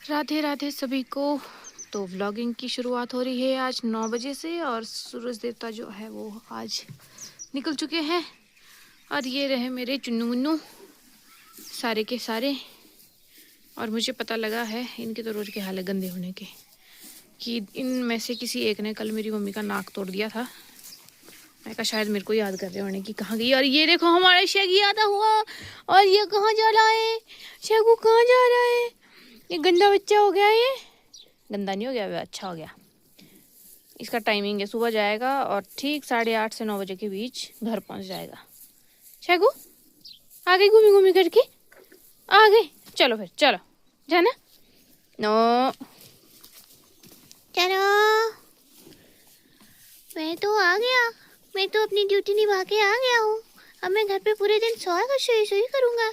राधे राधे सभी को। तो व्लॉगिंग की शुरुआत हो रही है आज 9 बजे से और सूरज देवता जो है वो आज निकल चुके हैं। और ये रहे मेरे चुन्नू मुन्नू सारे के सारे। और मुझे पता लगा है इनके तो रोज के हाल है गंदे होने के, कि इनमें से किसी एक ने कल मेरी मम्मी का नाक तोड़ दिया था। मैं कहा शायद मेरे को याद कर रहे होने की कहाँ गई। और ये देखो हमारा शैगी आता हुआ। और ये कहाँ जा रहा है? शैगू कहाँ जा रहा है? ये गंदा बच्चा हो गया। ये गंदा नहीं हो गया, वह अच्छा हो गया। इसका टाइमिंग है सुबह जाएगा और ठीक 8:30 से 9 बजे के बीच घर पहुंच जाएगा। शैगू आ गई घूमी घूमी करके आ गई। चलो फिर चलो जाना। नो चलो मैं तो आ गया। मैं तो अपनी ड्यूटी निभा के आ गया हूँ। अब मैं घर पे पूरे दिन सोया सोई करूँगा।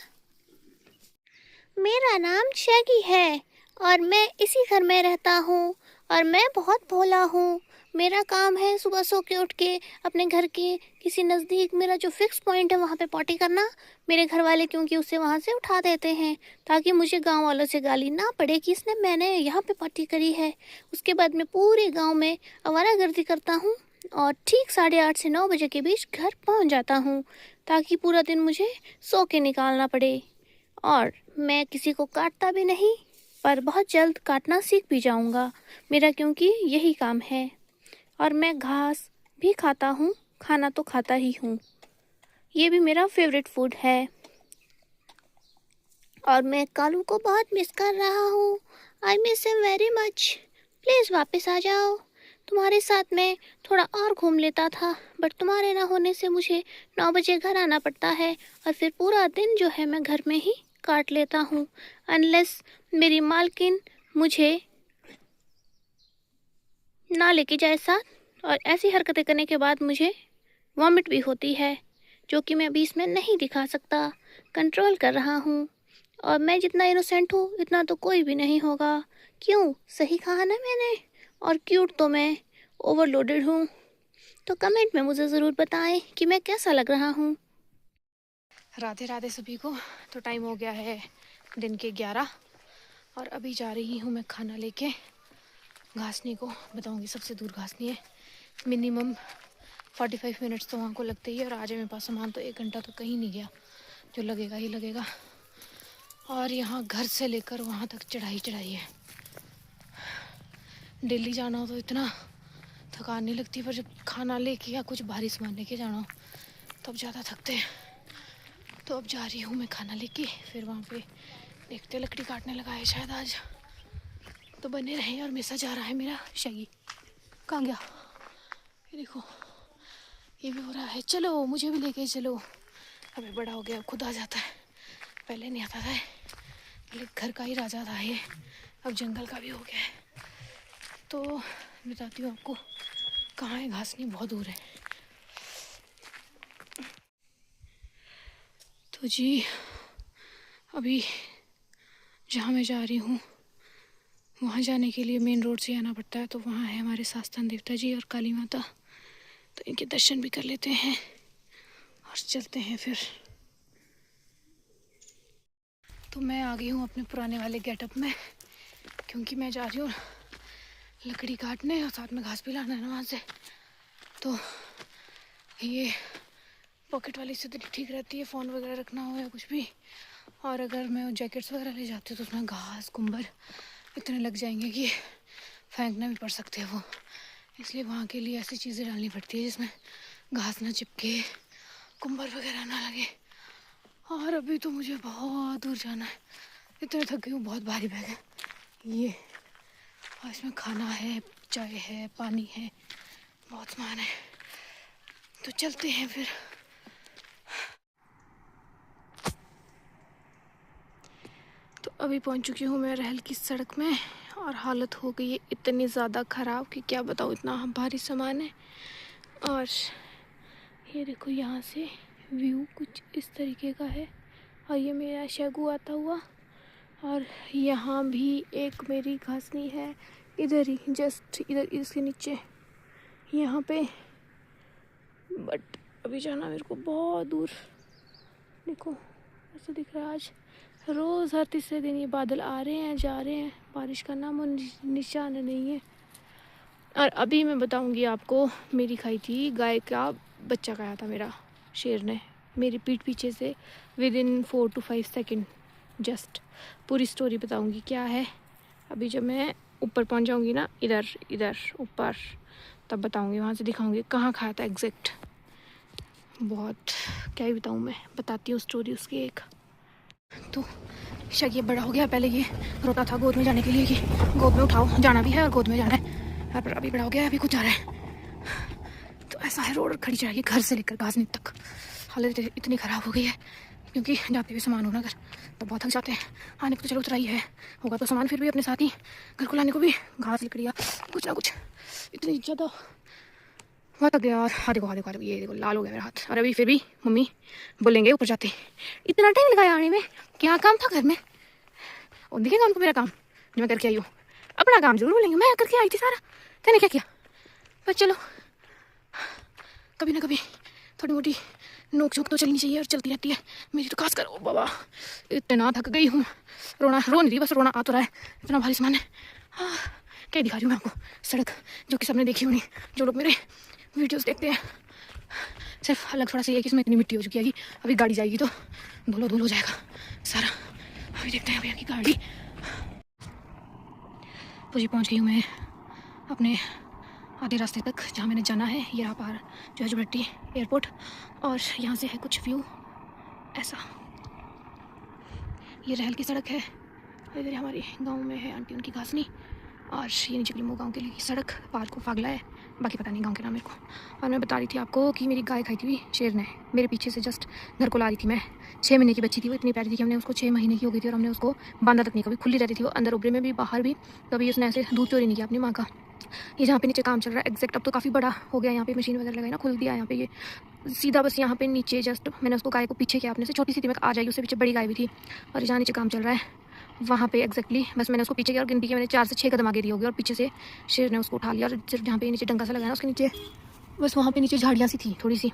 मेरा नाम शैगी है और मैं इसी घर में रहता हूँ और मैं बहुत भोला हूँ। मेरा काम है सुबह सो के उठ के अपने घर के किसी नज़दीक मेरा जो फिक्स पॉइंट है वहाँ पे पॉटी करना। मेरे घर वाले क्योंकि उसे वहाँ से उठा देते हैं ताकि मुझे गांव वालों से गाली ना पड़े कि इसने मैंने यहाँ पे पॉटी करी है। उसके बाद मैं पूरे गांव में आवारागर्दी करता हूँ और ठीक 8:30 से 9 बजे के बीच घर पहुँच जाता हूँ ताकि पूरा दिन मुझे सो के निकालना पड़े। और मैं किसी को काटता भी नहीं, पर बहुत जल्द काटना सीख भी जाऊंगा मेरा, क्योंकि यही काम है। और मैं घास भी खाता हूँ, खाना तो खाता ही हूँ। ये भी मेरा फेवरेट फूड है। और मैं कालू को बहुत मिस कर रहा हूँ। I miss him very much. Please वापस आ जाओ। तुम्हारे साथ में थोड़ा और घूम लेता था, बट तुम्हारे ना होने से मुझे 9 बजे घर आना पड़ता है और फिर पूरा दिन जो है मैं घर में ही काट लेता हूँ, अनलेस मेरी मालकिन मुझे ना लेके जाए साथ। और ऐसी हरकतें करने के बाद मुझे वॉमिट भी होती है, जो कि मैं अभी इसमें नहीं दिखा सकता। कंट्रोल कर रहा हूँ। और मैं जितना इनोसेंट हूँ इतना तो कोई भी नहीं होगा। क्यों? सही कहा ना मैंने? और क्यूट तो मैं ओवरलोडेड हूँ। तो कमेंट में मुझे ज़रूर बताएं कि मैं कैसा लग रहा हूँ। राधे राधे सभी को। तो टाइम हो गया है दिन के 11 और अभी जा रही हूँ मैं खाना लेके घासनी को। बताऊँगी सबसे दूर घासनी है। मिनिमम 45 मिनट्स तो वहाँ को लगते ही है। और आज मेरे पास सामान तो 1 घंटा तो कहीं नहीं गया, जो लगेगा ही लगेगा। और यहाँ घर से लेकर वहाँ तक चढ़ाई है। दिल्ली जाना हो तो इतना थकान नहीं लगती, पर जब खाना लेके या कुछ भारी सामान लेके जाना हो तब ज़्यादा थकते हैं। तो अब जा रही हूँ मैं खाना लेके, फिर वहाँ पे देखते लकड़ी काटने लगा है शायद आज, तो बने रहे। और मेसा जा रहा है मेरा शैगी। कहाँ गया? ये देखो ये भी हो रहा है। चलो मुझे भी लेके चलो। अभी बड़ा हो गया, खुद आ जाता है। पहले नहीं आता था, पहले घर का ही राजा था ये, अब जंगल का भी हो गया है। तो बताती हूँ आपको कहाँ है घासनी, बहुत दूर है। तो जी अभी जहाँ मैं जा रही हूँ वहाँ जाने के लिए मेन रोड से आना पड़ता है। तो वहाँ है हमारे शास्तान देवता जी और काली माता, तो इनके दर्शन भी कर लेते हैं और चलते हैं फिर। तो मैं आ गई हूँ अपने पुराने वाले गेटअप में, क्योंकि मैं जा रही हूँ लकड़ी काटने और साथ में घास भी लाना है ना वहाँ से। तो ये पॉकेट वाली से तो ठीक रहती है, फ़ोन वगैरह रखना हो या कुछ भी। और अगर मैं जैकेट्स वगैरह ले जाती हूँ तो उसमें घास कुंबर इतने लग जाएंगे कि फेंकना भी पड़ सकते हैं वो। इसलिए वहाँ के लिए ऐसी चीज़ें डालनी पड़ती है जिसमें घास ना चिपके, कुंबर वगैरह ना लगे। और अभी तो मुझे बहुत दूर जाना है, इतने थक गई हूँ। बहुत भारी बैग है ये, और इसमें खाना है, चाय है, पानी है, बहुत सामान है। तो चलते हैं फिर। तो अभी पहुंच चुकी हूँ मैं रहल की सड़क में और हालत हो गई है इतनी ज़्यादा ख़राब कि क्या बताऊँ, इतना भारी सामान है। और ये देखो यहाँ से व्यू कुछ इस तरीके का है। और ये मेरा शैगू आता हुआ। और यहाँ भी एक मेरी घासनी है, इधर ही जस्ट इधर इसके नीचे यहाँ पे। बट अभी जाना मेरे को बहुत दूर। देखो ऐसा दिख रहा है आज रोज़ हर तीसरे दिन ये बादल आ रहे हैं जा रहे हैं, बारिश का नामो निशान नहीं है। और अभी मैं बताऊंगी आपको, मेरी खाई थी गाय का बच्चा खाया था मेरा शेर ने, मेरी पीठ पीछे से with in 4 to 5 second. Just पूरी स्टोरी बताऊंगी क्या है। अभी जब मैं ऊपर पहुंच जाऊंगी ना, इधर इधर ऊपर, तब बताऊंगी, वहाँ से दिखाऊंगी कहाँ खाया था एग्जैक्ट। बहुत क्या ही बताऊँ, मैं बताती हूँ स्टोरी उसकी एक। तो शायद ये बड़ा हो गया, पहले ये रोता था गोद में जाने के लिए कि गोद में उठाओ, जाना भी है और गोद में जाना है, पर अभी बड़ा हो गया, अभी कुछ जा रहा है। तो ऐसा है, रोड खड़ी चाहिए घर से लेकर गाजनी तक, हालत इतनी ख़राब हो गई है क्योंकि जाते हुए सामान होना घर तो बहुत थक जाते हैं। आने को तो चलो उतरा ही है, होगा तो सामान फिर भी अपने साथ ही, घर को लाने को भी घास लकड़ियाँ कुछ ना कुछ, इतनी ज़्यादा बहुत थक गया। और हाँ देखो ये देखो लाल हो गया मेरा हाथ। और अभी फिर भी मम्मी बोलेंगे ऊपर जाते, इतना टाइम लगाया आने में, क्या काम था घर में, और दिखेगा उनको मेरा काम जो मैं करके आई हूँ। अपना काम जरूर बोलेंगे, मैं करके आई थी सारा, तैने क्या किया। पर चलो कभी ना कभी थोड़ी मोटी नोक झोंक तो चलनी चाहिए और चलती रहती है मेरी तो। खास कर ओ बाबा, इतना थक गई हूँ, रो नहीं रही, बस रोना आ तो रहा है, इतना भारी सामान है। क्या दिखा रही हूँ मैं आपको, सड़क जो कि सबने देखी होनी, जो लोग मेरे वीडियोस देखते हैं। सिर्फ अलग थोड़ा सा ये कि इसमें इतनी मिट्टी हो चुकी है कि अभी गाड़ी जाएगी तो धूल हो जाएगा सारा। अभी देखते हैं भैया की गाड़ी। तो जी पहुँच गई हूँ मैं अपने आधे रास्ते तक जहाँ मैंने जाना है। यहाँ पर जो है जुबलट्टी एयरपोर्ट, और यहाँ से है कुछ व्यू ऐसा। ये रहल की सड़क है, इधर हमारे गांव में है आंटी उनकी घासनी, और ये नीचे लिमो गांव के लिए सड़क, पार को फागला है, बाकी पता नहीं गांव के नाम मेरे को। और मैं बता रही थी आपको कि मेरी गाय खाई थी शेर ने, मेरे पीछे से जस्ट घर को ला रही थी मैं। 6 महीने की बच्ची थी वो, इतनी प्यारी थी कि हमने उसको 6 महीने की हो गई थी और हमने उसको बांधा तक नहीं, कभी खुली रहती थी वो, अंदर उबरे में भी बाहर भी, कभी उसने ऐसे दूध चोरी नहीं किया अपनी माँ का। ये जहाँ पे नीचे काम चल रहा है एग्जैक्ट, अब तो काफ़ी बड़ा हो गया, यहाँ पे मशीन वगैरह लगाई ना, खुल दिया यहाँ पे ये सीधा, बस यहाँ पे नीचे जस्ट मैंने उसको गाय को पीछे किया अपने से, छोटी सी थी मैं आ जाएगी, उससे पीछे बड़ी गाय भी थी। और जहाँ नीचे काम चल रहा है वहाँ पे एग्जैक्टली बस मैंने उसको पीछे किया और गिनती किया मैंने 4 से 6 कदम आगे दी होगी, और पीछे से शेर ने उसको उठा लिया। और सिर्फ जहाँ पे नीचे डंगा सा लगाया ना उसके नीचे, बस वहाँ पे नीचे झाड़ियाँ सी थी थोड़ी सी,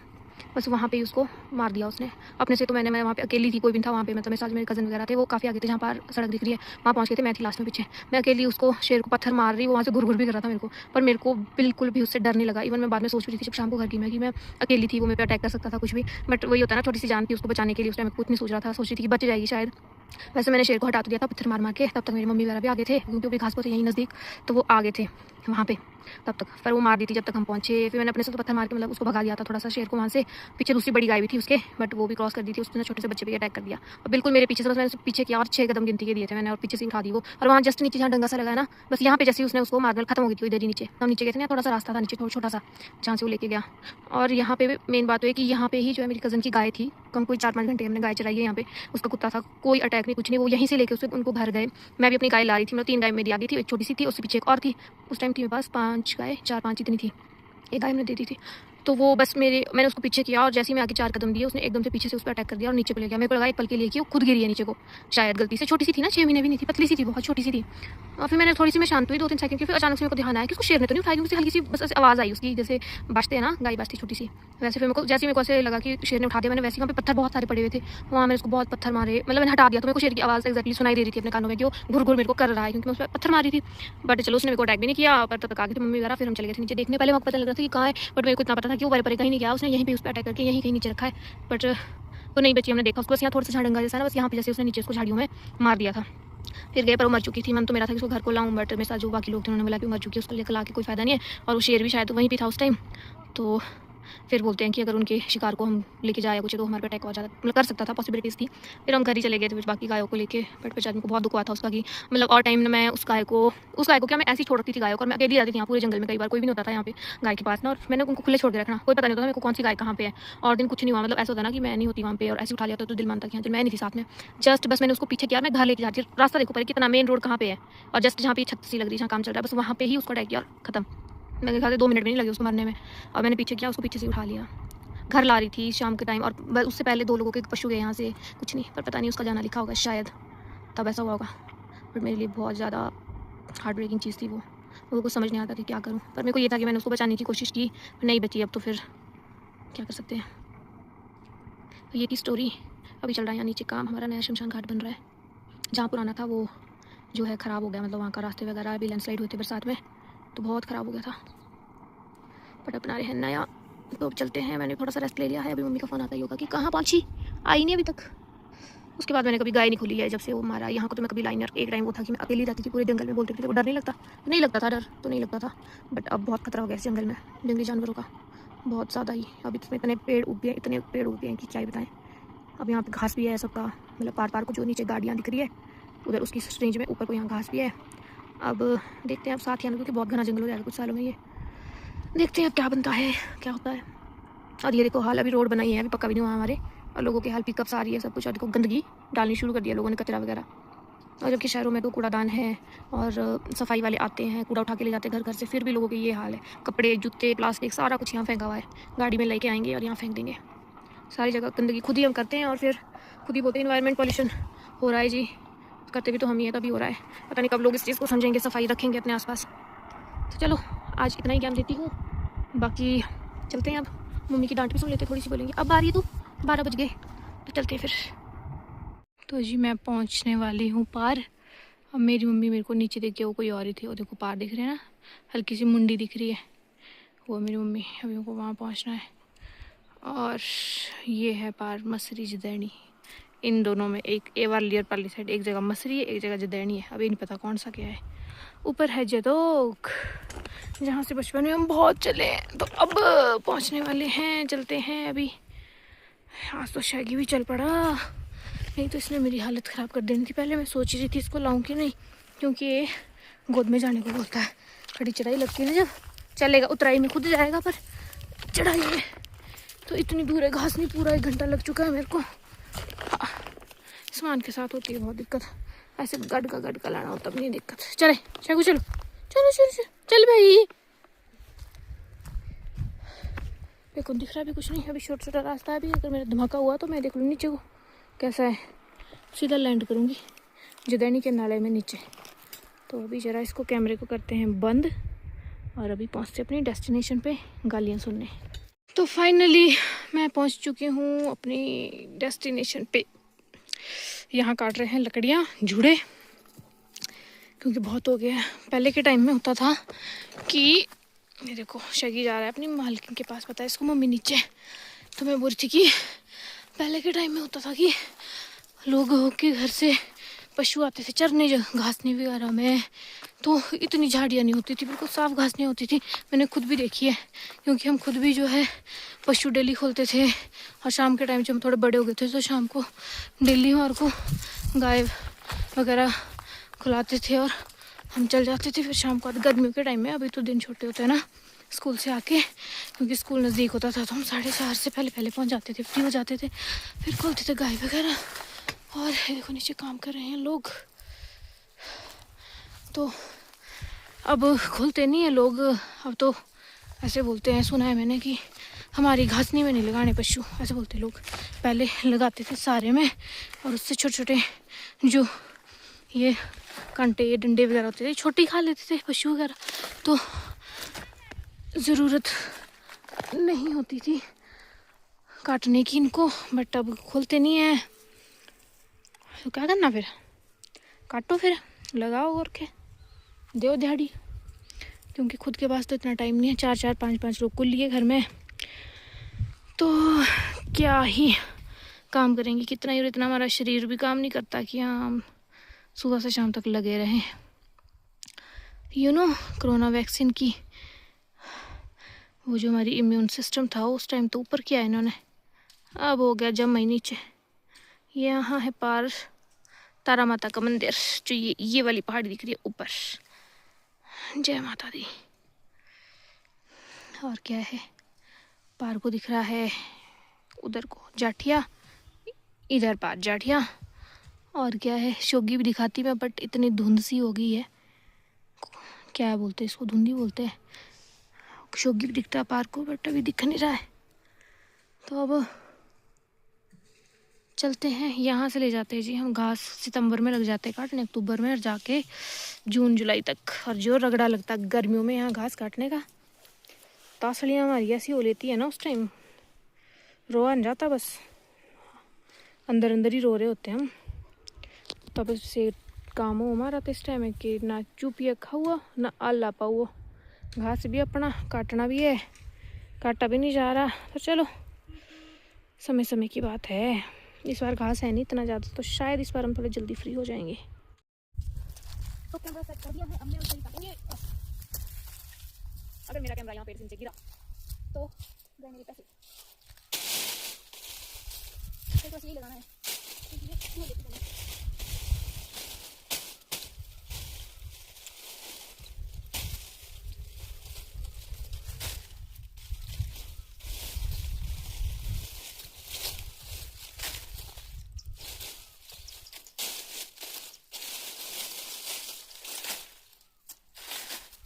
बस वहाँ पे उसको मार दिया उसने अपने से। तो मैं वहाँ पे अकेली थी, कोई भी था वहाँ पे, मतलब मेरे साथ मेरे कज़न वगैरह थे, वो काफ़ी आगे थे, जहाँ पर सड़क दिख रही है वहाँ पहुँच गए थे, मैं थी लास्ट में पीछे। मैं अकेली उसको शेर को पत्थर मार रही, वो वहाँ से घुर भी कर रहा था मेरे को, पर मेरे को बिल्कुल भी उससे डर नहीं लगा। इवन मैं बाद में सोच रही थी जब शाम को घर की मैं, कि मैं अकेली थी, वो मेरे पे अटैक कर सकता था कुछ भी, बट वही होता है ना, छोटी सी जान थी, उसको बचाने के लिए उस टाइम कुछ नहीं सोच रहा था, सोच रही थी कि बच जाएगी शायद। वैसे मैंने शेर को हटा तो दिया था पत्थर मार के, तब तक मेरी मम्मी वगैरह भी आगे थे क्योंकि वो भी घास को थे यहीं नज़दीक, तो वो आगे थे वहाँ पे तब तक, पर वो मार दी थी जब तक हम पहुँचे। फिर मैंने अपने से तो पत्थर मार के मतलब उसको भगा दिया था थोड़ा सा शेर को वहाँ से। पीछे दूसरी बड़ी गाय भी थी उसके, बट वो भी क्रॉस कर दी थी, उसने छोटे से बच्चे पे अटैक कर दिया और बिल्कुल मेरे पीछे से, बस मैंने पीछे किया और 6 कदम गिनती के दिए थे मैंने, और पीछे से उठा दी वो। और वहाँ जस्ट नीचे जहाँ डंगा सा लगा ना, बस यहाँ पे जैसे उसने उसको मार खत्म हो गई थी इधर ही नीचे, हम नीचे गए थे ना, थोड़ा सा रास्ता था नीचे छोटा सा जहाँ से वो लेके गया। और यहाँ पे मेन बात है कि यहाँ पे ही जो है मेरी कज़न की गाय थी, कम कोई 4-5 घंटे हमने गाय चराई है यहाँ पे, उसका कुत्ता था, कोई अटैक नहीं कुछ नहीं, वो यहीं से लेके उससे उनको घर गए। मैं भी अपनी गाय ला रही थी, मतलब 3 गाय मेरी आ गई थी, एक छोटी सी थी, उससे पीछे एक और थी, उस टाइम थी मेरे पास 5 गाय, 4-5 इतनी थी, एक गाय मैंने दे दी थी। तो वो बस मैंने उसको पीछे किया और जैसे ही मैं आगे 4 कदम दिए उसने एकदम से पीछे से उस पर अटैक कर दिया और नीचे को ले गया। मेरे को लगा एक पल के लिए कि वो खुद गिरी है नीचे को, शायद गलती से, छोटी सी थी ना, 6 महीने भी नहीं थी, पतली सी थी, बहुत छोटी सी थी। और फिर मैंने थोड़ी सी मैं शांत हुई 2-3 सेकंड की, फिर अचानक से मेरे को ध्यान आया कि उसको शेर ने तो नहीं उठाया, क्योंकि हल्की सी बस आवाज़ आई उसकी, जैसे बाजते हैं ना, गाय बाजती छोटी सी, वैसे फिर मेरे को जैसे मेरे को ऐसे लगा कि शेर ने उठा दिया। मैंने वैसे वहाँ पे पत्थर बहुत सारे पड़े हुए थे, वहाँ मैंने उसको बहुत पत्थर मारे, मतलब मैंने हटा दिया, तो मेरे को शेर की आवाज़ एक्जैक्टली सुनाई दे रही थी अपने कानों में कि वो घुर मेरे को कर रहा है, क्योंकि मैं उस पर पत्थर मारी थी। बट चलो उसने मेरे को अटैक भी नहीं किया, पर तब तक आगे थे मम्मी वगैरह, फिर हम चले गए थे नीचे देखने। पहले वक्त पता लग रहा था कि कहाँ है, बट मेरे को इतना पता था कि वो परे कहीं नहीं गया, उसने यहीं पे उस पर अटैक करके यहीं कहीं नीचे रखा है। बट वो नहीं बची, हमने देखा उसको बस यहाँ थोड़ा सा झाड़ंगा जैसा ना, बस यहाँ पे जैसे उसने नीचे उसको झाड़ियों में मार दिया था। फिर गए पर वो मर चुकी थी। मन तो मेरा था कि उसको घर को लाऊं, बट मेरे साथ जो बाकी लोग थे उन्होंने बोला कि मर चुकी है, उसको लेकर ला के कोई फ़ायदा नहीं है, और वो शेर भी शायद वहीं पे था उस टाइम। तो फिर बोलते हैं कि अगर उनके शिकार को हम लेके जाए कुछ तो हमारे पे अटैक हो जाता, मतलब कर सकता था, पॉसिबिलिटीज़ थी। फिर हम घर ही चले गए थे फिर बाकी गायों को लेके। बट फिर आदमी को बहुत दुख हुआ था उसका कि मतलब और टाइम मैं उस गाय को क्या मैं ऐसी छोड़ रखती थी गायों को, और मैं अकेली रहती थी यहाँ पूरे जंगल में, कई बार कोई भी नहीं होता था यहाँ पे गाय के पास ना, और मैंने उनको खुले छोड़ के रखना, कोई पता नहीं होता मेरे को कौन सी गाय कहाँ पे है। और दिन कुछ नहीं हुआ, मतलब ऐसा होता ना कि मैं नहीं होती वहाँ पे और ऐसे उठा लिया तो दिल मानता कि हाँ मैं नहीं थी साथ में। जस्ट बस मैंने उसको पीछे किया, मैं घर लेके जाती, रास्ता देखो पर कितना, मेन रोड कहाँ पे है, और जस्ट जहाँ पे छत सी लग रही है जहाँ काम चल रहा है, बस वहाँ पे ही उसको अटैक किया और खत्म। मेरे ख्याल से 2 मिनट भी नहीं लगे उसको मरने में, और मैंने पीछे किया, उसको पीछे से उठा लिया, घर ला रही थी शाम के टाइम। और उससे पहले 2 लोगों के पशु गए यहाँ से, कुछ नहीं, पर पता नहीं उसका जाना लिखा होगा शायद, तब ऐसा हुआ होगा। बट मेरे लिए बहुत ज़्यादा हार्ट ब्रेकिंग चीज़ थी वो, मुझे कुछ समझ नहीं आता कि क्या करूँ। पर मेरे को ये था कि मैंने उसको बचाने की कोशिश की, नहीं बची, अब तो फिर क्या कर सकते हैं। तो ये थी स्टोरी। अभी चल रहा है यहाँ नीचे काम, हमारा नया शमशान घाट बन रहा है। जहाँ पुराना था वो जो है ख़राब हो गया, मतलब वहाँ का रास्ते वगैरह भी लैंडस्लाइड हुए थे बरसात में, तो बहुत ख़राब हो गया था। बट अपना रहे नया, तो अब चलते हैं। मैंने थोड़ा सा रेस्ट ले लिया है। अभी मम्मी का फ़ोन आता ही होगा कि कहाँ पहुँची, आई नहीं अभी तक। उसके बाद मैंने कभी गाय नहीं खोली है जब से वो मारा। यहाँ को तो मैं कभी लाइनर, एक टाइम वो था कि मैं अकेली रहती थी पूरे जंगल में, बोलते थे वो डर नहीं लगता, तो नहीं लगता था, डर तो नहीं लगता था। बट अब बहुत खतरा हो गया इस जंगल में जंगली जानवरों का, बहुत ज़्यादा ही। अब इसमें इतने पेड़ उग गए, इतने पेड़ उग गए हैं कि क्या ही बताएं। अब यहाँ पे घास भी है सबका, मतलब पार पार को जो नीचे गाड़ियाँ दिख रही है उधर उसकी रेंज में ऊपर को यहाँ घास भी है। अब देखते हैं, अब साथ ही आने, क्योंकि बहुत घना जंगल हो जाएगा कुछ सालों में ये। देखते हैं अब क्या बनता है, क्या होता है। और ये देखो हाल, अभी रोड बनाई है, अभी पक्का भी नहीं हुआ हमारे, और लोगों की हाल पिकअप्स आ रही है सब कुछ। और देखो गंदगी डालनी शुरू कर दिया लोगों ने, कचरा वगैरह। और जबकि शहरों में तो कूड़ादान है और सफाई वाले आते हैं, कूड़ा उठा के ले जाते हैं घर घर से, फिर भी लोगों की ये हाल है। कपड़े, जूते, प्लास्टिक, सारा कुछ यहाँ फेंका हुआ है, गाड़ी में लेके आएंगे और यहाँ फेंक देंगे। सारी जगह गंदगी खुद ही हम करते हैं और फिर खुद ही बोलते हैं इन्वायरमेंट पॉल्यूशन हो रहा है जी। करते भी तो हम ही है, तभी हो रहा है। पता नहीं कब लोग इस चीज़ को समझेंगे, सफाई रखेंगे अपने आसपास। तो चलो आज इतना ही ज्ञान देती हूँ, बाकी चलते हैं। अब मम्मी की डांट भी सुन लेते, थोड़ी सी बोलेंगे। अब आ रही है तू, 12 बज गए, तो चलते हैं फिर। तो जी मैं पहुँचने वाली हूँ पार। अब मेरी मम्मी मेरे को नीचे देख के, वो कोई और ही थी, वो देखो पार दिख रहे हैं ना, हल्की सी मुंडी दिख रही है, वो मेरी मम्मी। अभी उनको वहाँ पहुँचना है। और ये है पार मसरी जदैनी, इन दोनों में एक एवालियर पाली साइड, एक जगह मसरी है, एक जगह जदैनी है। अभी नहीं पता कौन सा क्या है। ऊपर है जदोक, जहाँ से बचपन में हम बहुत चले हैं। तो अब पहुँचने वाले हैं, चलते हैं अभी। आज तो शैगी भी चल पड़ा, नहीं तो इसने मेरी हालत ख़राब कर देनी थी। पहले मैं सोच रही थी इसको लाऊं कि नहीं, क्योंकि ये गोद में जाने को बोलता है। खड़ी चढ़ाई लगती है ना, जब चलेगा उतराई में खुद जाएगा, पर चढ़ाई में तो इतनी दूर है, घास नहीं, पूरा 1 घंटा लग चुका है मेरे को। सामान के साथ होती है बहुत दिक्कत, ऐसे गड़ का लाना हो तब नहीं दिक्कत। चले शैगू, चलो चलो चलो चल, चल भाई। देखो दिख रहा भी कुछ नहीं, अभी छोटा छोटा रास्ता है। अभी अगर मेरा धमाका हुआ तो मैं देख लूँ नीचे को कैसा है, सीधा लैंड करूँगी जदैनी के नाले में नीचे। तो अभी ज़रा इसको, कैमरे को करते हैं बंद, और अभी पहुँचते अपनी डेस्टिनेशन पे गालियाँ सुनने। तो फाइनली मैं पहुँच चुकी हूँ अपनी डेस्टिनेशन पे। यहाँ काट रहे हैं लकड़ियाँ, झूड़े, क्योंकि बहुत हो गया है। पहले के टाइम में होता था कि मेरे को शगी जा रहा है अपनी मालकिन के पास, पता है इसको मम्मी नीचे। तो मैं बोल रही थी कि पहले के टाइम में होता था कि लोगों के घर से पशु आते थे चरने घासने वगैरह में, तो इतनी झाड़ियाँ नहीं होती थी, बिल्कुल साफ घास नहीं होती थी। मैंने खुद भी देखी है, क्योंकि हम खुद भी जो है पशु डेली खोलते थे। और शाम के टाइम जब हम थोड़े बड़े हो गए थे तो शाम को डेली हमारे को गाय वगैरह खुलाते थे और हम चल जाते थे। फिर शाम को गर्मियों के टाइम में, अभी तो दिन छोटे होते हैं ना स्कूल से आके, क्योंकि स्कूल नज़दीक होता था तो हम 4:30 से पहले पहुंच जाते थे, फ्री हो जाते थे, फिर खोलते थे गाय वगैरह। और देखो नीचे काम कर रहे हैं लोग, तो अब खोलते नहीं है लोग। अब तो ऐसे बोलते हैं, सुना है मैंने कि हमारी घासनी में नहीं लगाने पशु, ऐसे बोलते लोग। पहले लगाते थे सारे में, और उससे छोटे छोटे जो ये कांटे डंडे वगैरह होते थे छोटे खा लेते थे पशु वगैरह, तो ज़रूरत नहीं होती थी काटने की इनको। बट अब खोलते नहीं है, तो क्या करना फिर, काटो फिर, लगाओ और के दो दिहाड़ी, क्योंकि खुद के पास तो इतना टाइम नहीं है। 4-4, 5-5 लोग कुल लिए घर में, तो क्या ही काम करेंगे, कितना ही, और इतना हमारा शरीर भी काम नहीं करता कि हम सुबह से शाम तक लगे रहें। कोरोना वैक्सीन की वो जो हमारी इम्यून सिस्टम था उस टाइम तो ऊपर किया इन्होंने, अब हो गया जम ही नीचे। यहाँ है पार तारा माता का मंदिर, जो ये वाली पहाड़ी दिख रही है ऊपर। जय माता दी। और क्या है, पार को दिख रहा है उधर को जाठिया, इधर पार जाठिया। और क्या है, शोगी भी दिखाती मैं, बट इतनी धुंध सी हो गई है, क्या बोलते हैं इसको, धुंधी बोलते हैं। शोगी भी दिखता है पार को, बट अभी दिख नहीं रहा है। तो अब चलते हैं, यहाँ से ले जाते हैं जी हम घास। सितंबर में लग जाते हैं काटने, अक्टूबर में जाके जून जुलाई तक। और जो रगड़ा लगता है गर्मियों में यहाँ घास काटने का, तासड़ियाँ हमारी ऐसी हो लेती है ना, उस टाइम रोआ नहीं जाता, बस अंदर अंदर ही रो रहे होते हैं हम। तब से काम हो हमारा तो इस टाइम है कि ना चुपिया खाओ ना आला पाओ, घास भी अपना काटना भी है, काटा भी नहीं जा रहा। तो चलो समय समय की बात है। इस बार घास है नहीं इतना ज़्यादा, तो शायद इस बार हम थोड़े जल्दी फ्री हो जाएंगे। तो कैमरा सेट कर दिया है, अब मैं उसे काटेंगे। अगर मेरा कैमरा यहाँ पेड़ से नीचे गिरा तो गए मेरे पैसे। तो बस यही लगाना है।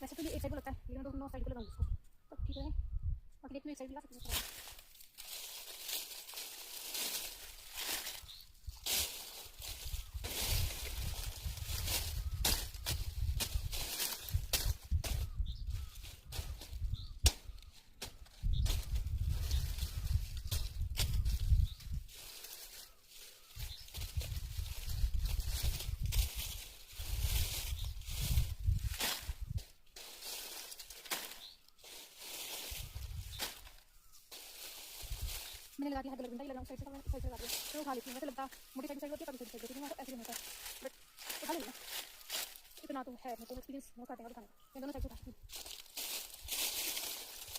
वैसे तो ये एक साइड को लगता है, लेकिन मैं दोनों साइड को लगाऊंगी इसको, तब ठीक है। बाकी एक में एक साइड ला सकते हैं। मैंने लगा दिया है, गलत बंदा ही लगा, साइड से लगा दिया तो उठा लेती हूँ। वैसे लगता मोटी साइड होती है, कभी साइड होती है, ऐसे नहीं होता, बट उठा लेना इतना तो है। मेरे को एक्सपीरियंस बहुत काटेगा उठाने का, मैं दोनों साइड से उठाती हूँ।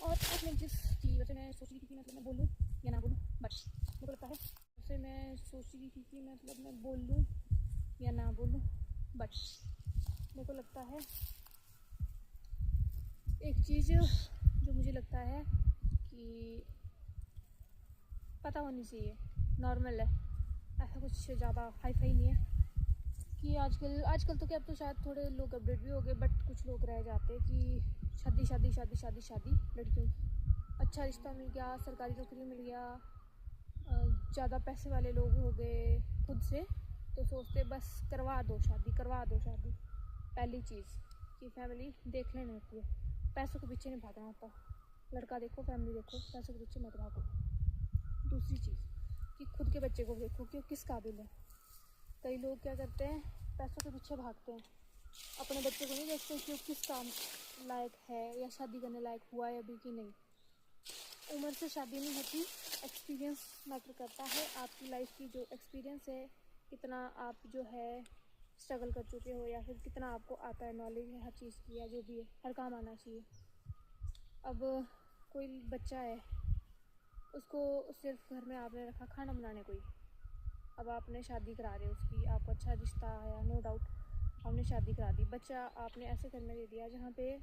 और आज मैं जिस चीज़ वैसे मैं सोच रही थी कि मतलब मैं बोलूँ या ना बोलूँ, बट मेरे को लगता है वैसे मैं सोच रही थी कि मतलब मैं बोल लूँ या ना बोलूँ, बट मेरे को लगता है एक चीज़ जो मुझे लगता है कि पता होनी चाहिए, नॉर्मल है, ऐसा कुछ ज़्यादा हाई फाई नहीं है। कि आजकल तो क्या, अब तो शायद थोड़े लोग अपडेट भी हो गए, बट कुछ लोग रह जाते कि शादी शादी शादी शादी शादी लड़कियों की। अच्छा रिश्ता मिल गया, सरकारी नौकरी मिल गया, ज़्यादा पैसे वाले लोग हो गए खुद से, तो सोचते बस करवा दो शादी, करवा दो शादी। पहली चीज़ कि फैमिली देख लेनी होती है, पैसों के पीछे नहीं भागना होता। लड़का देखो, फैमिली देखो, पैसों के पीछे मत भागो। दूसरी चीज़ कि खुद के बच्चे को देखो कि वो किस काबिल है। कई लोग क्या करते हैं, पैसों के पीछे भागते हैं, अपने बच्चे को नहीं देखते कि वो किस काम लायक है या शादी करने लायक हुआ है अभी कि नहीं। उम्र से शादी नहीं होती, एक्सपीरियंस मैटर करता है। आपकी लाइफ की जो एक्सपीरियंस है, कितना आप जो है स्ट्रगल कर चुके हो, या फिर कितना आपको आता है, नॉलेज है हर चीज़ की, या जो भी है, हर काम आना चाहिए। अब कोई बच्चा है, उसको सिर्फ घर में आपने रखा खाना बनाने को ही, अब आपने शादी करा रहे हो उसकी, आपको अच्छा रिश्ता आया, नो डाउट आपने शादी करा दी, बच्चा आपने ऐसे घर में दे दिया जहाँ पे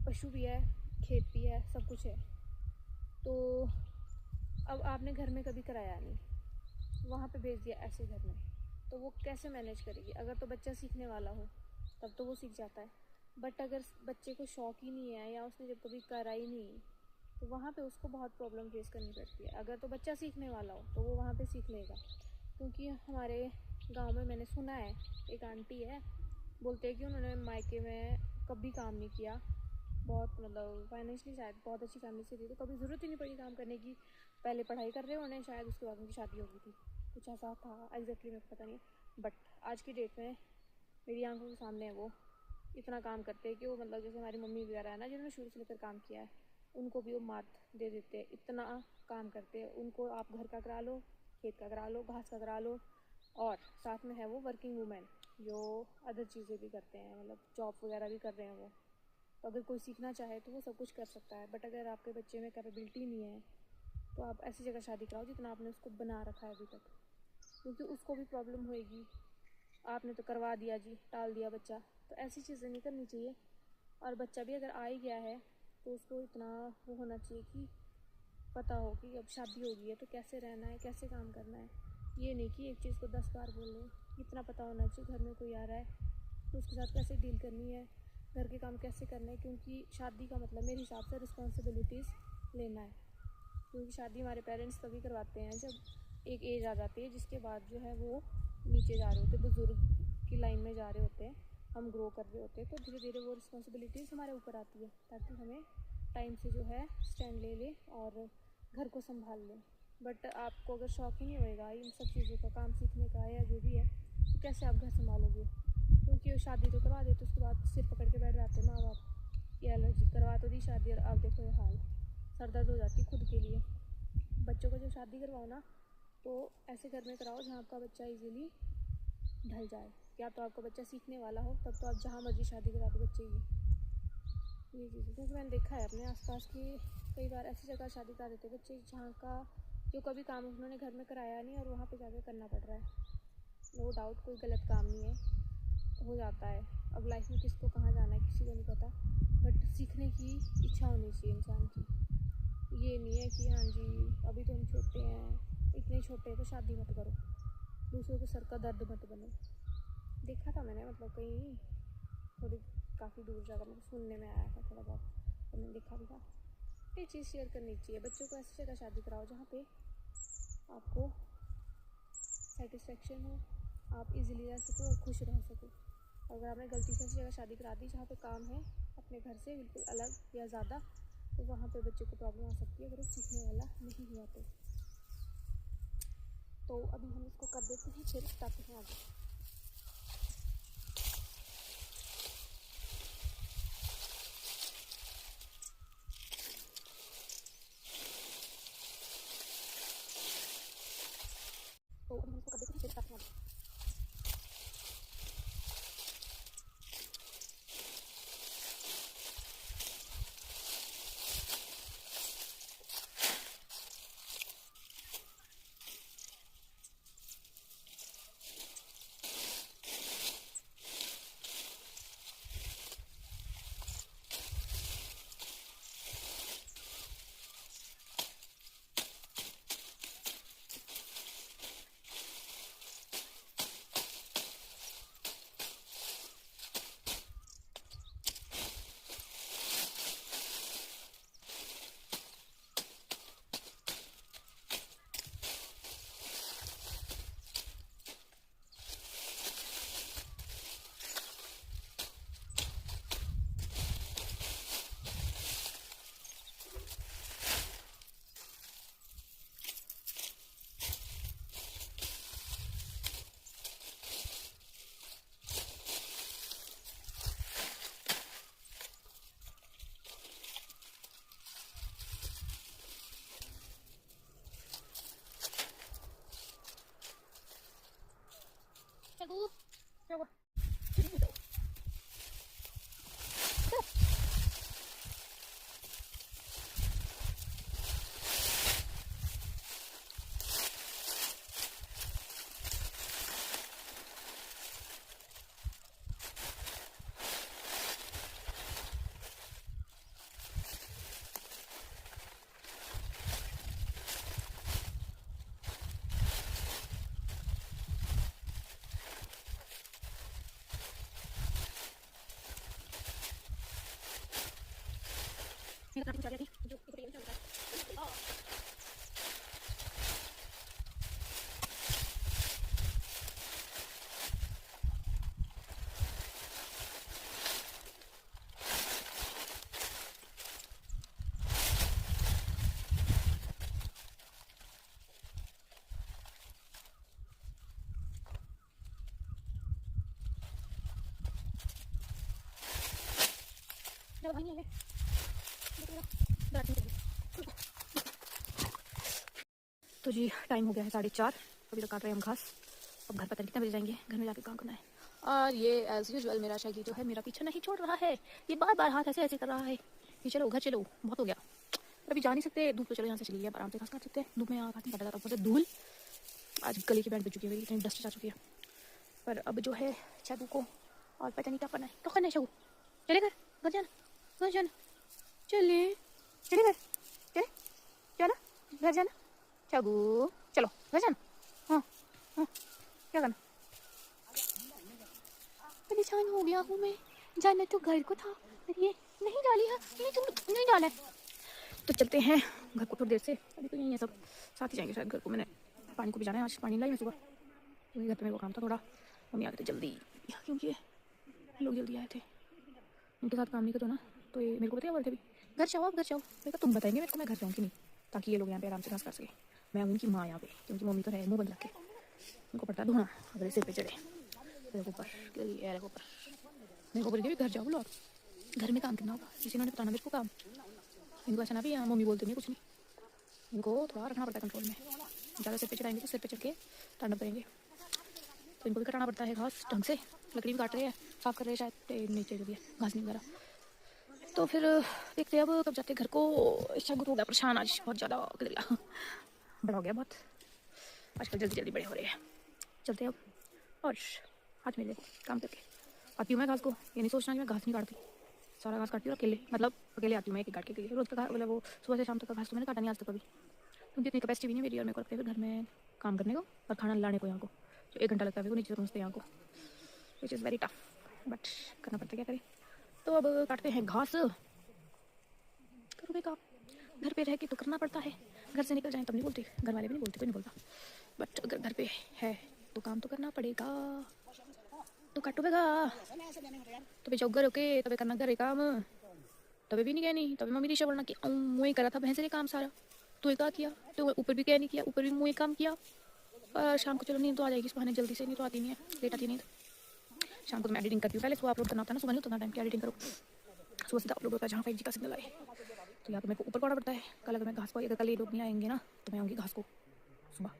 पशु भी है, खेत भी है, सब कुछ है। तो अब आपने घर में कभी कराया नहीं, वहाँ पे भेज दिया ऐसे घर में, तो वो कैसे मैनेज करेगी? अगर तो बच्चा सीखने वाला हो तब तो वो सीख जाता है, बट अगर बच्चे को शौक ही नहीं है या उसने जब कभी करा ही नहीं, तो वहाँ पे उसको बहुत प्रॉब्लम फेस करनी पड़ती है। अगर तो बच्चा सीखने वाला हो तो वो वहाँ पे सीख लेगा। क्योंकि हमारे गांव में मैंने सुना है, एक आंटी है, बोलते हैं कि उन्होंने मायके में कभी काम नहीं किया, बहुत मतलब फाइनेंशियली शायद बहुत अच्छी फैमिली से थी, तो कभी ज़रूरत ही नहीं पड़ी काम करने की। पहले पढ़ाई कर रहे होने शायद, उसके बाद उनकी शादी हो गई थी, कुछ ऐसा था, एग्जैक्टली मेरे को पता नहीं। बट आज की डेट में मेरी आंखों के सामने है, वो इतना काम करते हैं कि वो मतलब जैसे हमारी मम्मी वगैरह है ना, जिन्होंने शुरू से लेकर काम किया है, उनको भी वो मात दे देते हैं, इतना काम करते हैं। उनको आप घर का करा लो, खेत का करा लो, घास का करा लो, और साथ में है वो वर्किंग वूमेन जो अदर चीज़ें भी करते हैं, मतलब जॉब वगैरह भी कर रहे हैं वो। तो अगर कोई सीखना चाहे तो वो सब कुछ कर सकता है, बट अगर आपके बच्चे में कैपेबिलिटी नहीं है तो आप ऐसी जगह शादी कराओ जितना आपने उसको बना रखा है अभी तक, क्योंकि उसको भी प्रॉब्लम होएगी। आपने तो करवा दिया जी, टाल दिया बच्चा, तो ऐसी चीज़ें नहीं करनी चाहिए। और बच्चा भी अगर आ ही गया है तो उसको इतना वो होना चाहिए कि पता हो कि अब शादी हो गई है तो कैसे रहना है, कैसे काम करना है। ये नहीं कि एक चीज़ को 10 बार बोल लें, इतना पता होना चाहिए घर में कोई आ रहा है तो उसके साथ कैसे डील करनी है, घर के काम कैसे करना है। क्योंकि शादी का मतलब मेरे हिसाब से रिस्पॉन्सिबिलिटीज़ लेना है। क्योंकि शादी हमारे पेरेंट्स तभी करवाते हैं जब एक एज आ जाती है जिसके बाद जो है वो नीचे जा रहे होते, बुज़ुर्ग की लाइन में जा रहे होते हैं, हम ग्रो कर रहे होते हैं, तो धीरे धीरे वो रिस्पॉन्सिबिलिटीज़ हमारे ऊपर आती है, ताकि हमें टाइम से जो है स्टैंड ले लें और घर को संभाल लें। बट आपको अगर शौक ही नहीं होएगा इन सब चीज़ों का, काम सीखने का या जो भी है, तो कैसे आप घर संभालोगे? क्योंकि वो शादी तो करवा देते, उसके बाद सिर पकड़ के बैठ जाते माँ बाप की एलर्जी, करवा तो दी शादी और आप देखो ये हाल, सर दर्द हो जाती खुद के लिए। बच्चों को जब शादी करवाओ ना तो ऐसे घर में कराओ जहाँ आपका बच्चा इजीली ढल जाए, या तो आपका बच्चा सीखने वाला हो, तब तो आप जहाँ मर्जी शादी करा दो बच्चे की। ये चीज़ क्योंकि मैंने देखा है अपने आसपास की, कई बार ऐसी जगह शादी करा देते बच्चे जहाँ का जो कभी काम उन्होंने घर में कराया नहीं और वहाँ पे जाकर करना पड़ रहा है। नो डाउट कोई गलत काम नहीं है, हो जाता है। अब लाइफ में किसको कहाँ जाना है किसी को नहीं पता, बट सीखने की इच्छा होनी चाहिए इंसान की। ये नहीं है कि हाँ जी अभी तो हम छोटे हैं, इतने छोटे हैं तो शादी मत करो, दूसरों के सर का दर्द मत बनो। देखा था मैंने, मतलब कहीं थोड़ी काफ़ी दूर जाकर मेरे सुनने में आया था थोड़ा बहुत, तो मैंने देखा भी था। ये चीज़ शेयर करनी चाहिए, बच्चों को ऐसी जगह शादी कराओ जहाँ पे आपको सेटिस्फेक्शन हो, आप इजीली रह सको और खुश रह सको। अगर आपने गलती से ऐसी जगह शादी करा दी जहाँ पे काम है अपने घर से बिल्कुल अलग या ज़्यादा, तो वहाँ पे बच्चे को प्रॉब्लम आ सकती है अगर वो सीखने वाला नहीं हुआ तो अभी हम इसको कर देते हैं, फिर बताते हैं आगे। तो अभी हम इसको कर देते हैं, फिर बताते हैं आगे। Chegou, chegou. Mira, aku cari lagi. Jom, ikut dia macam mana? Oh. Dah banyak ni. तो जी टाइम हो गया है 4:30, अभी तक काट रहे हैं हम घास। अब घर पता नहीं कितने बजे जाएंगे, घर में जाके काम करना है। और ये एज यूजुअल मेरा शैगी जो है मेरा पीछा नहीं छोड़ रहा है, ये बार बार हाथ ऐसे ऐसे कर रहा है कि चलो घर चलो, बहुत हो गया, अभी जा नहीं सकते, धूप तो चलो यहाँ से चली गई, आराम से घास काट सकते हैं, धूप में यहाँ घास नहीं काटा जाता, ऊपर से धूल, आज गले की बैंड बज चुकी है मेरी, इतनी डस्ट जा चुकी है। पर अब जो है शैगू को और पता नहीं क्या करना है, तो करना है शैगू, चले घर जाना, घर जाना, चले चले घर, चले जाना, घर जाना, शैगू चलो घर जाना। हाँ हाँ, क्या करना, परेशान हो गया हूँ मैं, जाना तो घर को था, ये नहीं डाली है, ये तुम नहीं डाला है, तो चलते हैं घर को थोड़ी देर से, अभी तो यही है सब, साथ ही जाएंगे शायद घर को। मैंने पानी को भी जाना है, आज पानी लाई मैं सुबह, क्योंकि घर पे मेरे को काम था थोड़ा, मम्मी आ गए थे जल्दी, क्योंकि लोग जल्दी आए थे, उनके साथ काम नहीं करता ना, तो ये मेरे को बताया बोलते भी घर जाओ, आप घर जाओ, मैं कहा तुम बताएंगे मेरे को मैं घर जाऊँ कि नहीं, ताकि ये लोग यहाँ पे आराम से घास कर सके। मैं हूँ उनकी माँ यहाँ पे, क्योंकि मम्मी तो है मुँह बंद रखे, उनको पड़ता है धोना अगर सिर पे चढ़े। ऊपर ऊपर मेरे को बोल के घर जाओ, लोग घर में काम करना होगा, किसी ने बताना मेरे को काम। इनको ऐसा ना भी यहाँ मम्मी बोलते नहीं कुछ नहीं, इनको थोड़ा रखना पड़ता है कंट्रोल में। ज़्यादा सिर पे चढ़ाएंगे तो सिर पे चढ़ के तांडव करेंगे। तो इनको भी कटाना पड़ता है घास ढंग से, लकड़ी भी काट रहे हैं, साफ कर रहे हैं शायद नीचे जो भी है घास नहीं वगैरह। तो फिर देखते हैं अब कब जाते घर को। शगुत हो गया परेशान आज बहुत ज़्यादा, बड़ा हो गया बहुत आजकल, जल्दी जल्दी बड़े हो रहे हैं। चलते अब और हाथ मिले काम करके आती हूँ मैं घास को। ये नहीं सोचना कि मैं घास नहीं काटती, सारा घास काटती हूँ अकेले, मतलब अकेले आती हूँ मैं एक काट के रोज़ का मतलब वो सुबह से शाम तक का घास तो मैंने काटा नहीं आज तक कभी, क्योंकि इतनी कैपेसिटी भी नहीं मेरी और मेरे को लगता है घर में काम करने को और खाना लाने को यहाँ को जो 1 घंटा लगता है मेरे को नीचे पहुँचते यहाँ को, which is very tough, but करना पड़ता है, क्या करें। तो अब काटते हैं घास, करोगे काम घर पे रह के तो करना पड़ता है, घर से निकल जाए तब नहीं बोलते, घर वाले भी नहीं बोलते, कोई नहीं बोलता, बट अगर घर पे है तो काम तो करना पड़ेगा, तो काटोगा तो चौगर होके तबे करना घर काम, तबे भी नहीं कहनी, तबे मम्मी रीशा बोलना कि मुँह ही करा था भैंस ने काम सारा, तो ये क्या किया, तो ऊपर भी क्या नहीं किया, ऊपर भी मुँह काम किया। और शाम को चलो नींद तो आ जाएगी इस बहाने जल्दी से, नहीं तो आती नहीं है, लेट आती नींद। शाम को तो मैं एडिटिंग करती हूँ, पहले सुबह अपलोड करना होता है ना, सुबह नहीं होता टाइम की एडिटिंग करो, सुबह सीधा अपलोड होता है जहाँ 5G का सिग्नल आए। तो या तो मेरे को ऊपर पड़ा पड़ता है, कल अगर मैं घास को, अगर कल ये लोग नहीं आएंगे ना तो मैं आऊँगी घास को सुबह,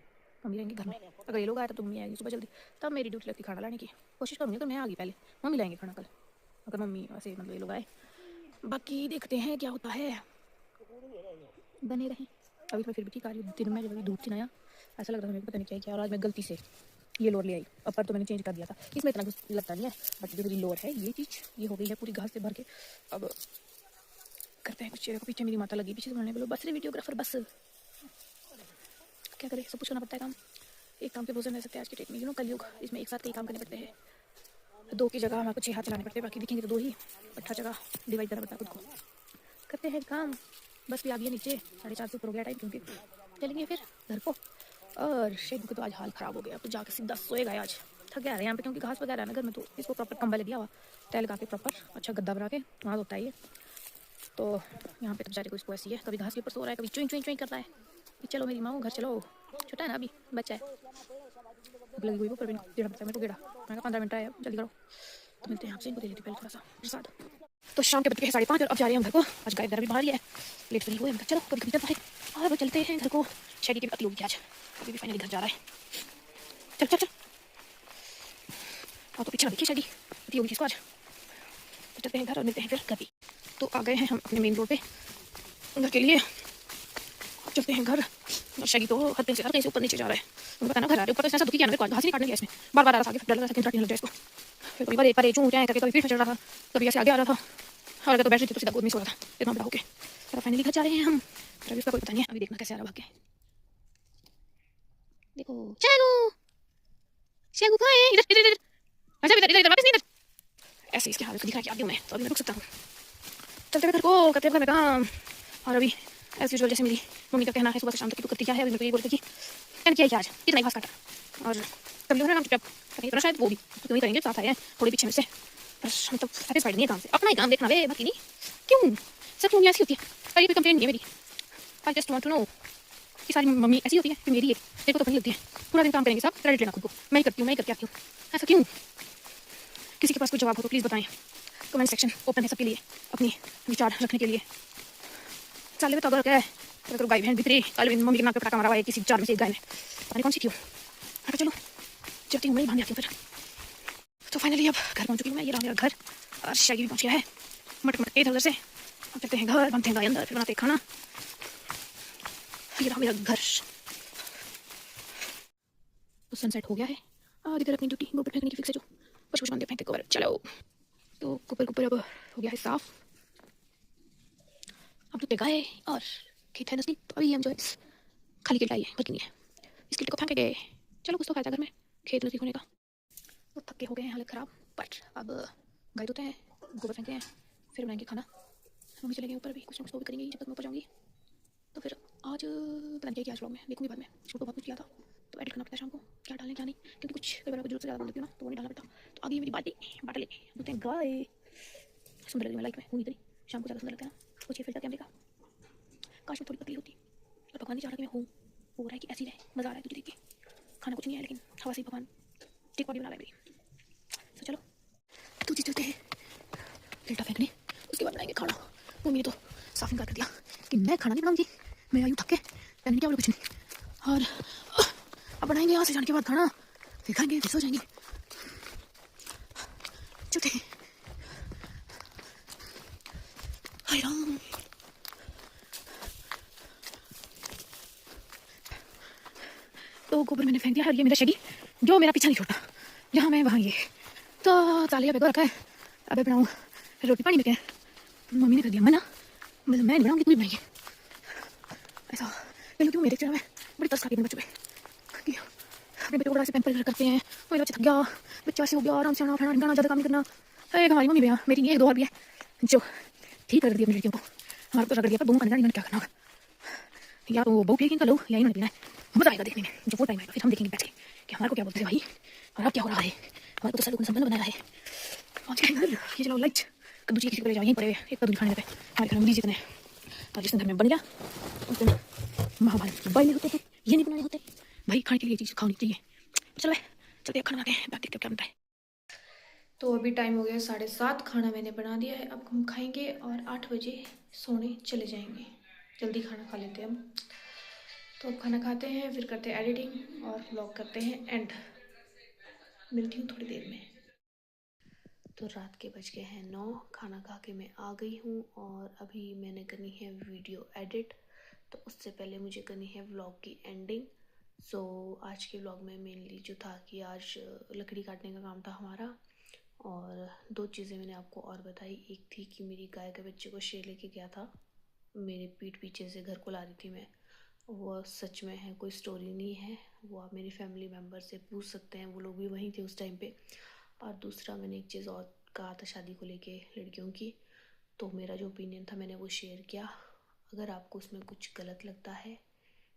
मम्मी रहेंगे घर में, अगर ये लोग आए तो मम्मी आएगी सुबह जल्दी, तब मेरी ड्यूटी लगती खाना लाने की। कोशिश करूँगी अगर मैं आ गई पहले, मम्मी लाएंगे खाना कल, अगर मम्मी ऐसे मतलब ये लोग आए, बाकी देखते हैं क्या होता है, बने रहें। अभी तो मैं फिर भी ठीक आ रही हूँ, दिन में जब अभी धूप थी ना यार, ऐसा लग रहा था मेरे को पता नहीं क्या किया, और आज मैं गलती से ये लोर ले आई, अपर तो मैंने चेंज कर दिया था, इसमें इतना कुछ लगता नहीं है, बट जो मेरी लोर है ये चीज़ ये हो गई है पूरी घास से भर के। अब करते हैं कुछ, चेहरे को पीछे मेरी माता लगी पीछे से बोलने बोलो बस रे वीडियोग्राफर बस, क्या करें सब कुछ करना पड़ता है काम, एक काम पे बोझ नहीं रह सकते आज की डेट में, कलयुग, इसमें एक साथ कई काम करने पड़ते हैं, 2 की जगह हमारे को 6 हाथ चलाने पड़ते हैं, बाकी दिखेंगे तो 2 ही, बट हर जगह डिवाइड करना पड़ता है खुद को। करते हैं काम, बस भी आ गया नीचे, 4:30 से ऊपर हो गया टाइम, क्योंकि चलेंगे फिर घर को। और शेख को तो आज हाल ख़राब हो गया, तो जाके सीधा सोएगा आज, थक गया है यहाँ पे, क्योंकि घास वगैरह है ना घर में, तो इसको प्रॉपर कंबल दिया हुआ, तैल लगा के प्रॉपर अच्छा गद्दा बना के वहाँ होता है ये, तो यहाँ पे तो बेचारे को इसको ऐसी है, कभी घास के ऊपर सो रहा है, कभी चुई चुई चुई करता है, चलो मेरी माँ घर चलो, छोटा है ना अभी बच्चा है, लगी हुई ऊपर भी देना पड़ता है मेरे को गेड़ा, मैं 15 मिनट आया जल्दी करो। तो मिलते हैं आपसे, इनको दे देती पहले थोड़ा सा प्रसाद। तो शाम के बज गए 5:30 और अब जा रहे हैं हम घर को, आज गाय भी बाहर ही है, लेट तो नहीं हुए हम, चलो कभी कभी चलता है, और वो चलते हैं घर को। शैगी की अति होगी आज, अभी भी फाइनली घर जा रहा है, चल चल चल, और तो पीछे देखिए शैगी अति होगी इसको आज, तो चलते हैं घर और मिलते हैं फिर कभी। तो आ गए हैं हम अपने मेन रोड पे घर के लिए, चलते हैं घर, और शैगी तो हर कहीं से ऊपर नीचे जा रहा है, उनको पता ना घर आ रहे ऊपर, तो ऐसा दुखी किया ना घास नहीं काटने गया इसमें, बार बार आ रहा था आगे, डर लग रहा था कि लग जाए इसको, फिर कभी परे चूँ ऊँचाए करके, कभी पीठ में चढ़ रहा था, कभी ऐसे आगे आ रहा था, और अगर तो बैटरी थी तो सीधा गोद में सो रहा था, इतना बड़ा होके। तो फाइनली घर जा रहे हैं हम, अभी उसका कोई पता नहीं है, अभी देखना कैसे आ रहा भाग के, देखो शैगू शैगू कहाँ है, इधर इधर इधर, अच्छा इधर इधर इधर वापस नहीं, इधर ऐसे इसके हाल को दिखा के आती हूँ मैं, तो अभी मैं रुक सकता हूँ। चलते हुए घर को, करते हुए घर में काम, और अभी एज यूजुअल जैसे मेरी मम्मी का कहना है सुबह से शाम तक तू करती क्या है, अभी मेरे को ये बोलते कि मैंने किया आज इतना ही घास काटा, और कभी हो रहा है चुपचाप कहीं तो शायद वो भी क्यों नहीं करेंगे, साथ आए हैं थोड़ी पीछे में से, बस हम तो सेटिस्फाइड नहीं है काम से, अपना ही काम देखना वे, बाकी नहीं, क्यों सब क्यों ऐसी होती है, कहीं कोई कंप्लेन नहीं है मेरी, I just want to know कि सारी मम्मी ऐसी होती है कि मेरी है, मेरे को तो नहीं लगती है, पूरा दिन काम करेंगे सब, क्रेडिट लेना खुद को, मैं ही करती हूँ मैं ही करके आती हूँ, ऐसा क्यों। किसी के पास कोई जवाब हो तो प्लीज़ बताएं, कमेंट सेक्शन ओपन है सबके लिए, अपनी विचार रखने के लिए। साले में तो अगर क्या है, अगर गाय बहन बितरे कल मम्मी के नाक पे पटाखा मारा हुआ है किसी 4 में से एक गाय ने, पता नहीं कौन सी थी वो, अरे चलो चलती हूँ मैं भाग जाती हूँ फिर। तो फाइनली अब घर पहुँच चुकी हूँ मैं, ये रहा मेरा घर, और शैगी भी पहुँच गया है मटक मटक के इधर से, अब चलते हैं घर, बनते हैं गाय अंदर, फिर बनाते हैं खाना, ये रहा मेरा घर। तो सनसेट हो गया है, और इधर अपनी ड्यूटी गोबर फेंकने की फिक्स है, जो कुछ बनते फेंकते गोबर, चलो तो गोबर अब हो गया है साफ, अब तो गाय और खेत है नजदीक, तो अभी हम जो है खाली किट आई है भर नहीं है, इस किट को फेंकेंगे, चलो कुछ तो फायदा घर में खेत नजदीक होने का। तो थके हो गए हैं हालत ख़राब, बट अब गाय धोते हैं, गोबर फेंकते हैं, फिर बनाएंगे खाना, मम्मी चले गए ऊपर, अभी कुछ ना कुछ तो भी करेंगी जब तक मैं ऊपर जाऊँगी। तो फिर आज पता नहीं क्या आज व्लॉग में देखूँगी बाद में, शूट तो बहुत कुछ किया था, तो एडिट करना पड़ता है शाम को, क्या डालें क्या नहीं, क्योंकि कुछ कई बार जरूरत से ज़्यादा बोल देती हूँ ना, तो वो नहीं डालना पड़ता। तो आगे मेरी बाटले बोलते हैं गाय, सुंदर लगी मैं लाइट में हूँ इतनी, शाम को ज़्यादा सुंदर लगता है ना, कुछ ये फिल्टर कैमरे का, काश मैं थोड़ी पतली होती, और भगवान नहीं चाह रहा कि मैं हूँ, वो हो रहा है कि ऐसी रहे, मज़ा आ रहा है तुझे देख के। खाना कुछ नहीं है लेकिन हवा से भगवान टिक बॉडी बना रहा है मेरी। तो चलो तो चलते हैं लेटा फेंकने, उसके बाद बनाएंगे खाना। मम्मी ने तो साफ इनकार कर दिया कि मैं खाना नहीं बनाऊंगी, मैं आई हूँ थक के, मैंने क्या बोला कुछ नहीं। और अब बनाएंगे यहाँ से जाने के बाद खाना, फिर खाएंगे, फिर सो जाएंगे। चलते हैं। हाय राम। तो गोबर मैंने फेंक दिया है, ये मेरा शेडी जो मेरा पीछा नहीं छोड़ता, जहाँ मैं वहाँ ये। तो तालिया बेगो रखा है, अबे बनाऊँ रोटी पानी में क्या। मम्मी ने कर दिया मना, मतलब मैं नहीं बनाऊंगी, तू बनाएगी ऐसा। पहले क्यों मेरे चेहरा में बड़ी तरस खाती है बच्चों पे कि अपने बेटे को बड़ा से पैम्पर करते हैं। मेरा बच्चा थक गया, बच्चा ऐसे हो गया, आराम से आना खाना ढंगाना, ज़्यादा काम नहीं करना। एक हमारी मम्मी भैया मेरी एक दो और भी है जो ठीक कर दिया अपनी लड़कियों को, हमारे को रगड़ दिया। पर दोनों का इन्होंने क्या करना होगा, या तो बहू फेंक इनका लो या इन्होंने पीना है। मजा आएगा देखने में, जब वो टाइम आएगा फिर हम देखेंगे बैठ के कि हमारे को क्या बोलते हैं भाई, हमारा क्या हो रहा है। हमारे को तो सालों को संपन्न बनाया है। ये चलो लाइट कद्दू जी किसी को ले जाओ, यहीं पर एक कद्दू खाने देते हैं हमारे घर में लीजिए इतने, और जिस घर में बन गया उस दिन महाभारत बड़े होते हैं, ये नहीं बनाने होते भाई। खाने के लिए चीज़ खानी चाहिए। चलो चलते खाना बनाते हैं, देखते क्या बनता है। तो अभी टाइम हो गया 7:30, खाना मैंने बना दिया है, अब हम खाएंगे और 8 बजे सोने चले जाएंगे। जल्दी खाना खा लेते हैं हम। तो अब खाना खाते हैं, फिर करते हैं एडिटिंग और व्लॉग करते हैं एंड। मिलती हूँ थोड़ी देर में। तो रात के बज गए हैं 9, खाना खा के मैं आ गई हूँ और अभी मैंने करनी है वीडियो एडिट। तो उससे पहले मुझे करनी है व्लॉग की एंडिंग। सो आज के व्लॉग में मेनली जो था कि आज लकड़ी काटने का काम था हमारा, और 2 चीज़ें मैंने आपको और बताई। एक थी कि मेरी गाय के बच्चे को शेर लेके गया था, मेरे पीठ पीछे से घर को ला रही थी मैं, वो सच में है, कोई स्टोरी नहीं है। वो आप मेरी फैमिली मेम्बर से पूछ सकते हैं, वो लोग भी वहीं थे उस टाइम पे। और दूसरा मैंने एक चीज़ और कहा था शादी को लेके लड़कियों की, तो मेरा जो ओपिनियन था मैंने वो शेयर किया। अगर आपको उसमें कुछ गलत लगता है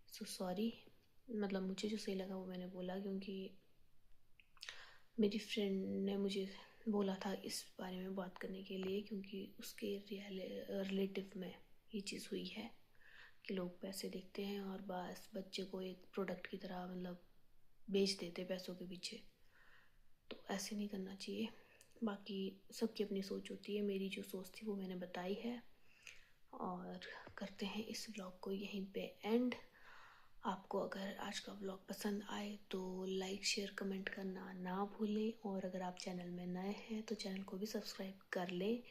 सो सॉरी, मतलब मुझे जो सही लगा वो मैंने बोला, क्योंकि मेरी फ्रेंड ने मुझे बोला था इस बारे में बात करने के लिए, क्योंकि उसके रिलेटिव में ये चीज़ हुई है कि लोग पैसे देखते हैं और बस बच्चे को एक प्रोडक्ट की तरह मतलब बेच देते पैसों के पीछे। तो ऐसे नहीं करना चाहिए। बाकी सबकी अपनी सोच होती है, मेरी जो सोच थी वो मैंने बताई है। और करते हैं इस व्लॉग को यहीं पे एंड। आपको अगर आज का व्लॉग पसंद आए तो लाइक शेयर कमेंट करना ना भूलें, और अगर आप चैनल में नए हैं तो चैनल को भी सब्सक्राइब कर लें।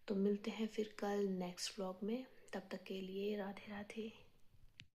तो मिलते हैं फिर कल नेक्स्ट व्लॉग में, तब तक के लिए राधे राधे।